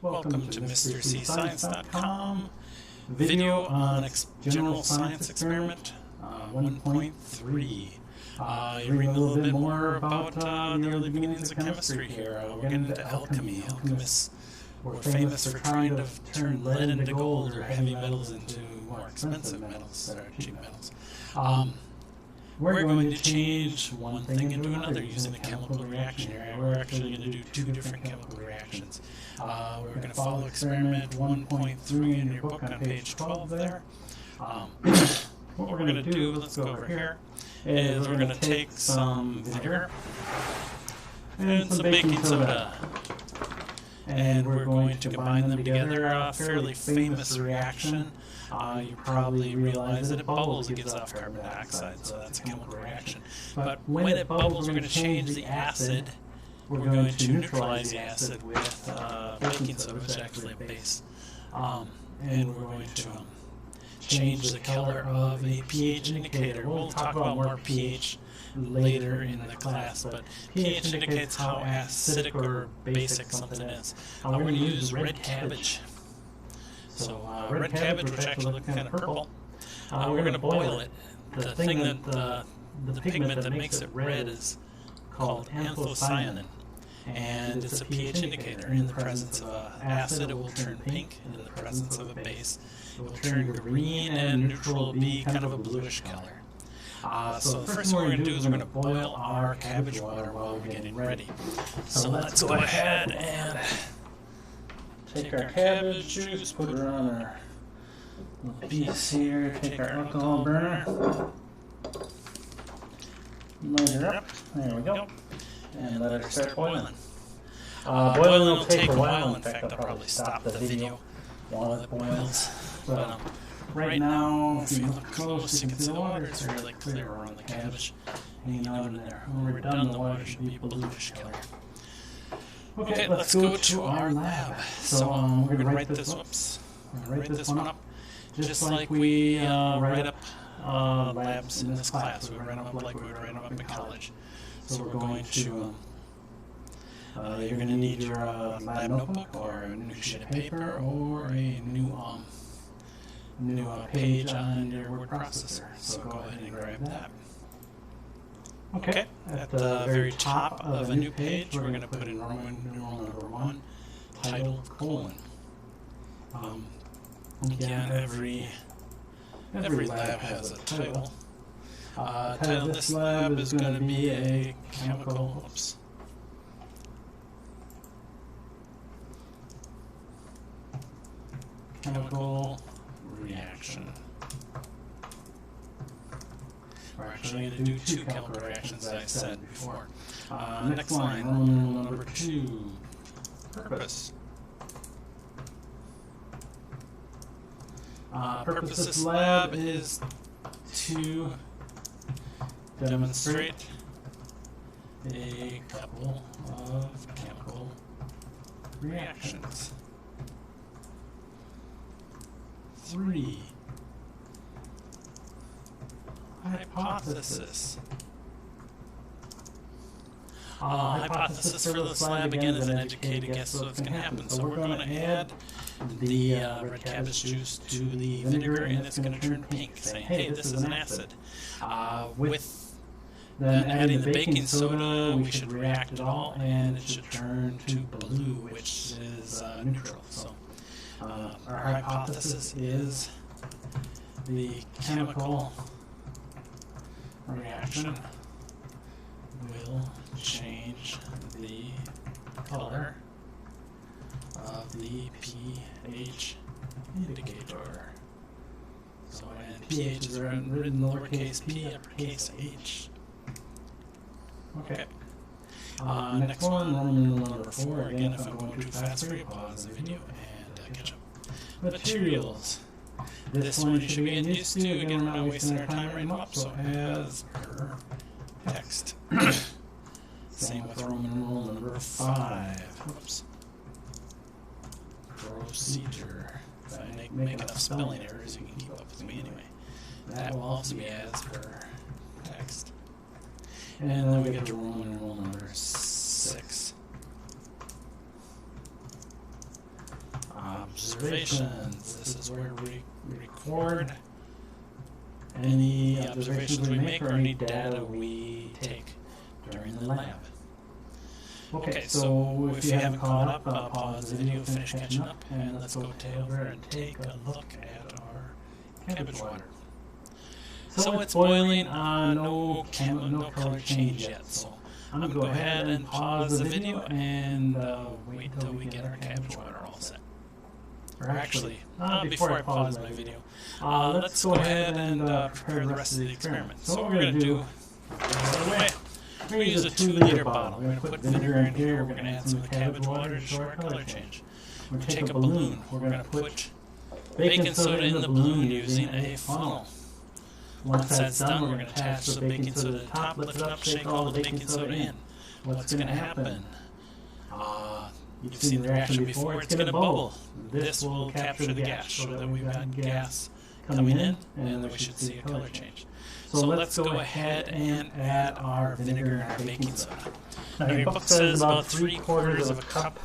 Welcome to MrCScience.com video on General Science Experiment 1.3. You read a little bit more about the early beginnings of chemistry here. We're getting into alchemy. Alchemists were famous for trying to turn lead into gold or heavy metals into more expensive metals that are cheap metals. We're going to change one thing into another using a chemical reaction here. We're actually going to do two different chemical reactions. We're going to follow experiment 1.3 in your book on page 12 there. What we're going to do, let's go over here, is we're going to take some vinegar and some baking soda, and we're going to combine them together. A fairly famous reaction. You probably realize that it bubbles, it gives off carbon dioxide, so that's a chemical reaction. But when it bubbles, we're going to change the acid. We're going to neutralize the acid with baking soda, which is actually a base. And we're going to change the color of a pH indicator. We'll talk about more pH later in the class, but pH indicates how acidic or basic something is. We're going to use red cabbage. So red cabbage, which actually looks kind of purple, we're going to boil it. The thing that the pigment that makes it red is called anthocyanin, and it's a pH indicator. In the presence of an acid, it will turn pink, and in the presence of a base, it will turn green, and neutral will be kind of a bluish color. So the first thing we're going to do is we're going to boil our cabbage water while we're getting ready. So let's go ahead and take our cabbage juice, put it on our little piece here, take our alcohol burner, light her up, there we go, and let her start boiling. Boiling will take a while. In fact, I'll probably stop the video while it boils. But right now, if you look close, you can see the water is really clear around the cabbage hanging out in there. When we're done, the water should be bluish color. Okay, let's go to our lab. So we're going to write this, write this one up just like we write up labs in this class. We write them up like we would write them up in college. So we're going to, you're going to need your lab notebook or a new sheet of paper or a new page on your word processor. So go ahead and grab that. Okay, at the very top of a new page, we're going to put in Roman numeral number 1, title, colon. Again, every lab has a title. Title of this lab is going to be a chemical, chemical reaction. We're actually going to do two chemical reactions, as I said before. Next line, Roman numeral number 2, purpose. Purpose of this lab is to demonstrate a couple of chemical reactions. 3. Hypothesis. Hypothesis for this lab, again, is an educated guess of what's going to happen. So we're going to add the red cabbage juice to the vinegar, and it's going to turn pink, saying, hey, this is an acid. With then adding the baking soda, we should react it all, and it should turn to blue, which is neutral. So our hypothesis is the chemical reaction will change the color of the pH indicator. So and pH is written lowercase p, uppercase h. Okay. Next one, Roman numeral number 4. Again, if I'm going too fast for you, pause the video and catch up. Materials. This one you should be getting used to. Again, we're not wasting our time writing them up, so as per text. Same with Roman numeral number 5. Whoops. Procedure. If I make enough spelling errors, you can keep up with me anyway. That will also be as per text. And then we get to Roman numeral number 6. observations. This is where we record any observations we make or any data we take during the lab. Okay, so if you haven't caught up, pause the video, finish catching up, and let's go over and take a look at our cabbage water. So it's boiling, no color change yet, so I'm going to go ahead and pause the video and wait until we get our cabbage water all set. Or actually, before I pause my video, let's go ahead and prepare the rest of the experiment. So what we're going to do, we're going to use a 2-liter bottle. We're going to put vinegar in here, we're going to add some cabbage water to show our color change. We're going to take a balloon, we're going to put baking soda in the balloon using a funnel. Once that's done, we're going to attach the baking soda to the top, lift it up, shake all the baking soda in. What's going to happen? You've seen the reaction before, it's going to bubble. This will capture the gas, so that we've got gas coming in, and then we should see a color change. So let's go ahead and add our vinegar and our baking soda. Now your book says about 3/4 of a cup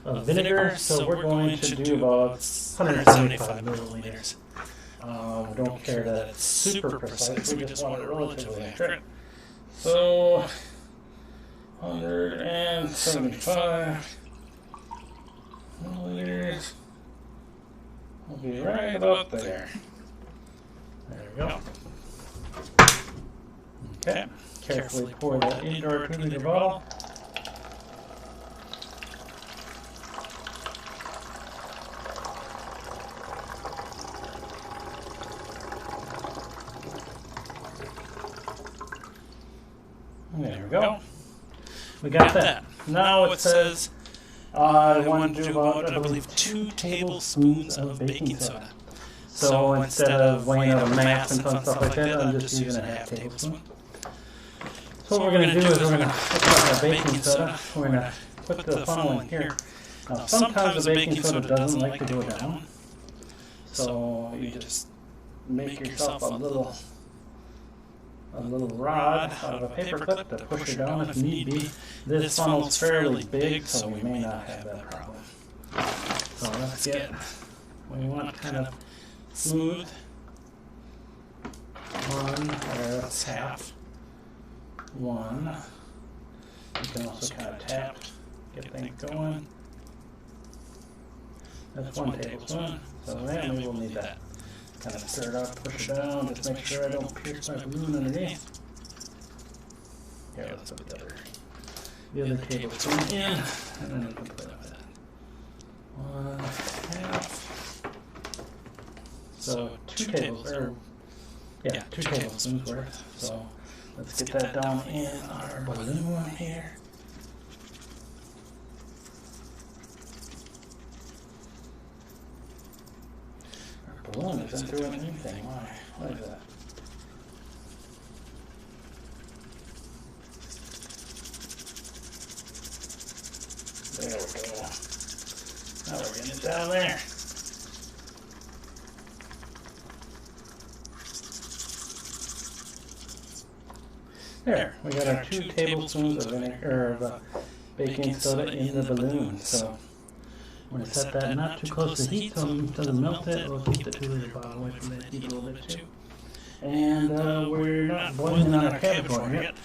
of vinegar, so we're going to do about 175 milliliters. We don't care that it's super precise, we just want it relatively accurate. So, 175 milliliters will be right about there. There we go. Okay, carefully pour that into our 2-liter bottle. There we go. We got that. Now it says I want to do about, I believe, 2 tablespoons of baking soda. So instead of weighing out a mass and fun stuff like that, I'm just using a ½ tablespoon. So what we're going to do is we're going to put our baking soda. We're going to put the funnel in here. Now sometimes the baking soda doesn't like to go down. So you just make yourself a little rod out of a paper clip to push it down if need be. This funnel's fairly big, so we may not have that problem. So let's get, we want kind of smooth. That's half. 1. You can also kind of tap, get things going. That's 1 tablespoon. So then we will need that. Kind of stir it up, push it down, just make sure I don't pierce my balloon underneath. Here, let's put the other tablespoon in, and then we can play with that. 1/2. So 2 tablespoons worth. So let's get that down in our balloon here. Balloon isn't doing anything. Why? What is that? There we go. Now we're getting it down there. There, we got our 2 tablespoons of vinegar of baking soda in the balloon. So we're going to set that not too close to heat so it doesn't melt it. We'll keep the 2-liter bottle away from that heat a little bit too. And we're not boiling on our cabbage water yet.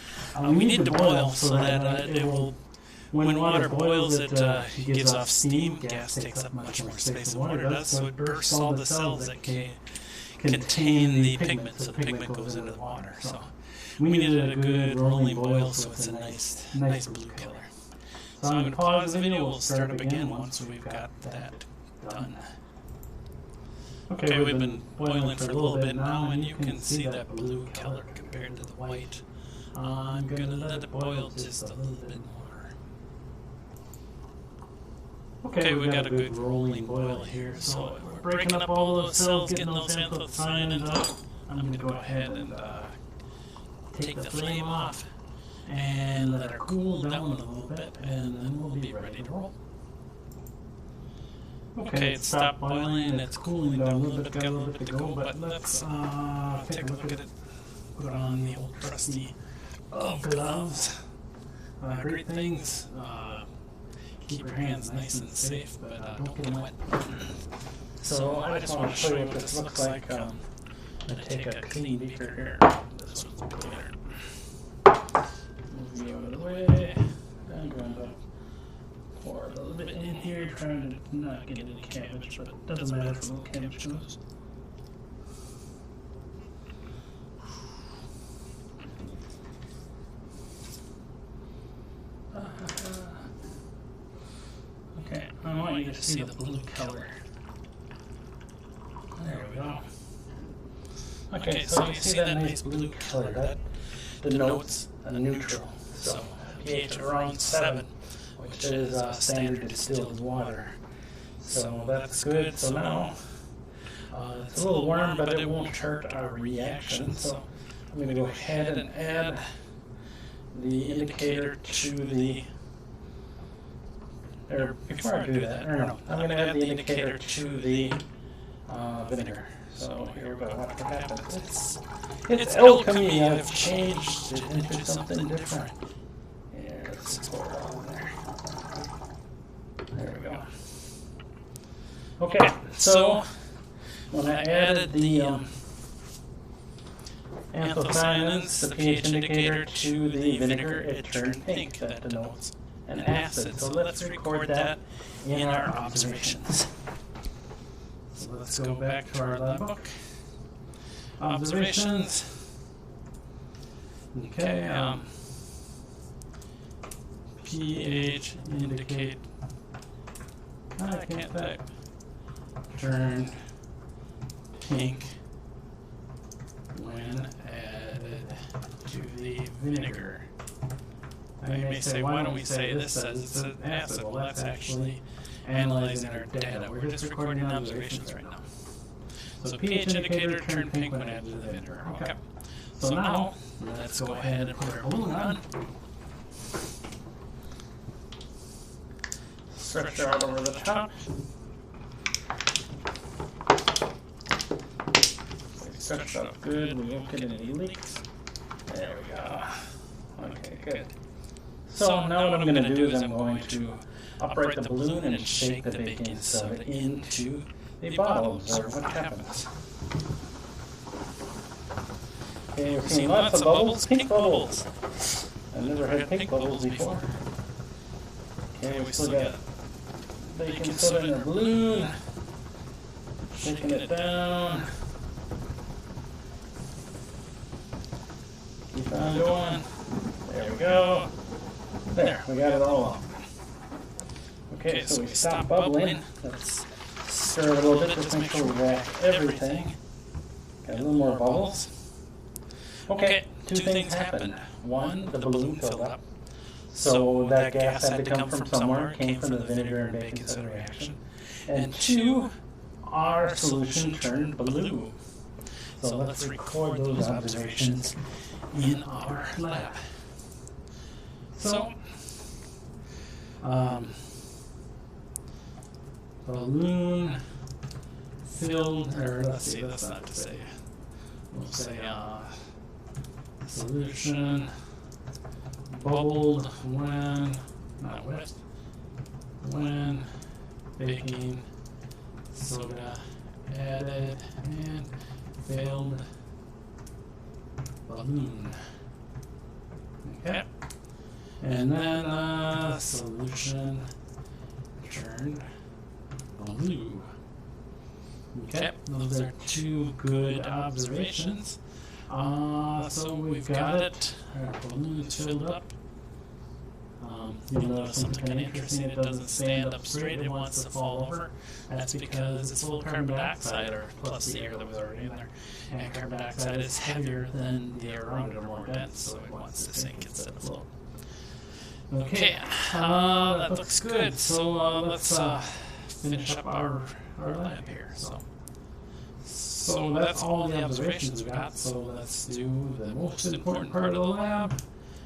We need to boil so that it will, when water boils, it gives off steam. Gas takes up much more space than water does, so it bursts all the cells that contain the pigment, so the pigment goes into the water. So we needed a good rolling boil so it's a nice blue color. So I'm going to pause the video, we'll start up again once we've got that done. Okay, we've been boiling for a little bit now, and you can see that blue color compared to the white. I'm going to let it boil just a little bit more. Okay, we got a good rolling boil here, so we're breaking up all those cells, getting those anthocyanins out. I'm going to go ahead and take the flame off and let her cool down a little bit, and then we'll be ready to roll. Okay, it stopped boiling, it's cooling down a little bit, got a little bit to go, but let's take a look at it. Put on the old trusty gloves. Great things. keep your hands nice and safe, but don't get them wet. So I just want to show you what this looks like. I'm going to take a clean beaker here. This one's a little cleaner. Move you out of the way. I'm going to pour a little bit in here, trying to not get any cabbage, but it doesn't matter if a little cabbage goes. Okay, I want you to see the blue color. There we go. Okay, so you see that nice blue color, that denotes a neutral. So pH of around 7, which is standard distilled water. So that's good. So now it's a little warm, but it won't hurt our reaction. So I'm going to go ahead and add the indicator to the, or before I do that, or no, I'm going to add the indicator to the vinegar. So here we go. Watch what happens. It's alchemy. I've changed it into something different. Here, let's pour it all in there. There we go. Okay, so when I added the anthocyanins, the pH indicator, to the vinegar, it turned pink. That denotes an acid. So let's record that in our observations. So let's go back to our lab book. Observations. Okay, pH indicate. I can't type. Turn pink when added to the vinegar. Now you may say, why don't we say this says it's an acid? Well, that's actually analyzing our data. We're just recording observations right now. So pH indicator turned pink when added to the vinegar. Okay. So now, let's go ahead and put our balloon on. Stretch it out over the top. Stretch it up good. We won't get any leaks. There we go. Okay, good. So now what I'm going to do is I'm going to upright the balloon and shake the baking soda into the bottle. Observe what happens. Okay, we're seeing lots of bubbles, pink bubbles. I've never had pink bubbles before. Okay, we still got baking soda in the balloon. Shaking it down. Keep on going. There we go. There, we got it all up. Okay, so we stop bubbling. Let's stir it a little bit, just make sure we wrap everything. Got a little more bubbles. Okay, two things happened. One, the balloon filled up. So that gas had to come from somewhere. It came from the vinegar and baking soda reaction. And two, our solution turned blue. So let's record those observations in our lab. So, balloon filled, or let's see, that's not to say, we'll say solution bubbled when, not wet, when baking soda added and filled balloon. Okay. And then solution turned blue. Okay, those are two good observations. So we've got it. Our balloon's filled up. You'll notice something kind of interesting. It doesn't stand up straight. It wants to fall over. That's because it's full of carbon dioxide, or plus the air that was already in there. And carbon dioxide is heavier than the air around it, or more dense, so it wants to sink instead of float. Okay, that looks good. So let's finish up our lab here. So that's all the observations we got. So let's do the most important part of the lab,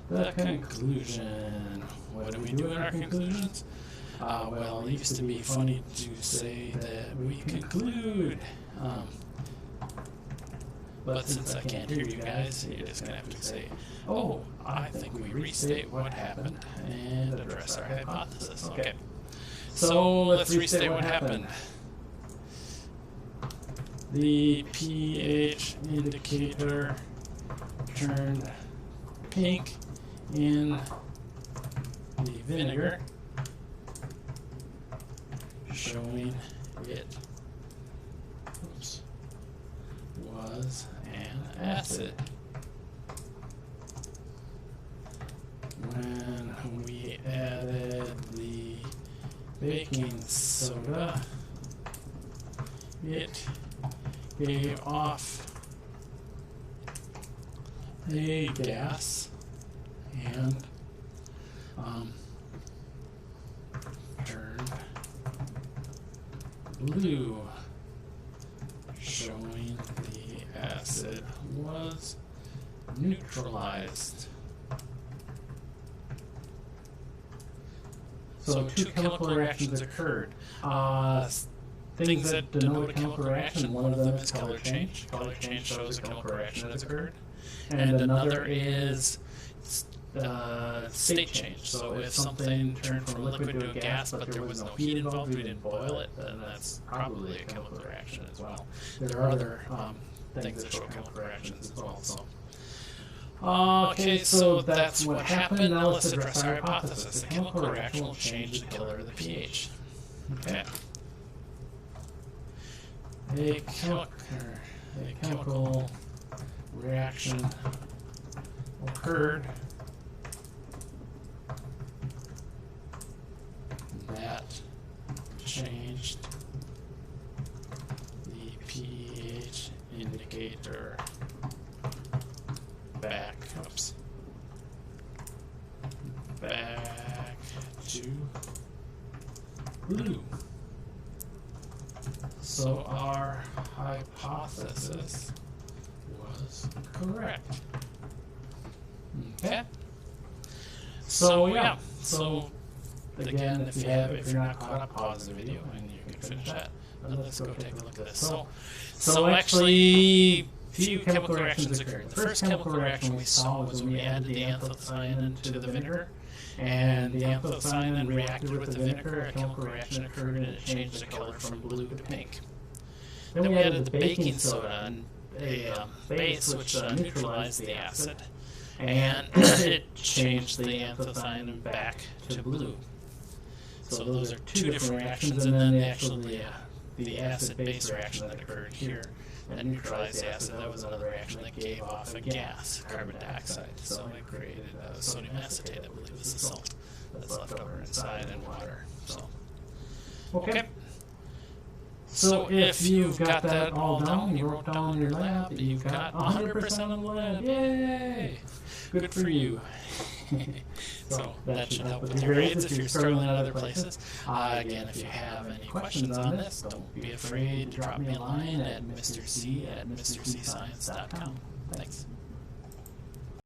the conclusion. What do we do in our conclusions? Well, it used to be funny to say that we conclude. But since I can't hear you guys, you're just going to have to say, oh, I think we restate what happened and address our hypothesis. Okay. So let's restate what happened. The pH indicator turned pink in the vinegar, showing it was an acid. When we added the baking soda, it gave off a gas and turned blue, showing the acid was neutralized. So two chemical reactions occurred. Things that denote a chemical reaction, one of them is color change. Color change shows a chemical reaction has occurred. And another is state change. So if something turned from a liquid to a gas, but there was no heat involved, we didn't boil it, then that's probably a chemical reaction as well. There are other things that show chemical reactions as well. So. Okay, so that's what happened. Now let's address our hypothesis. A chemical reaction will change the color of the pH. Okay. A chemical reaction occurred that changed the pH indicator back to blue. So our hypothesis was correct. Okay. So yeah. So again, if you're not caught up, pause the video and you can finish that. But let's go take a look at this. So actually, few chemical reactions occurred. The first chemical reaction we saw was when we added the anthocyanin to the vinegar, and the anthocyanin reacted with the vinegar. A chemical reaction occurred and it changed the color from blue to pink. Then we added the baking soda and a base which neutralized the acid, and it changed the anthocyanin back to blue. So those are two different reactions, and then the acid-base reaction that occurred here that neutralized the acid, that was another reaction that gave off a gas, carbon dioxide. So it created sodium acetate, I believe is the salt that's left over inside, and water. So, okay. So if you've got that all down, you wrote down in your lab, you've got 100% on the lab. Yay! Good for you. So that should help with your grades if you're struggling at other places. Again, if you have any questions on this, don't be afraid to drop me a line at mrc@mrcscience.com. Thanks.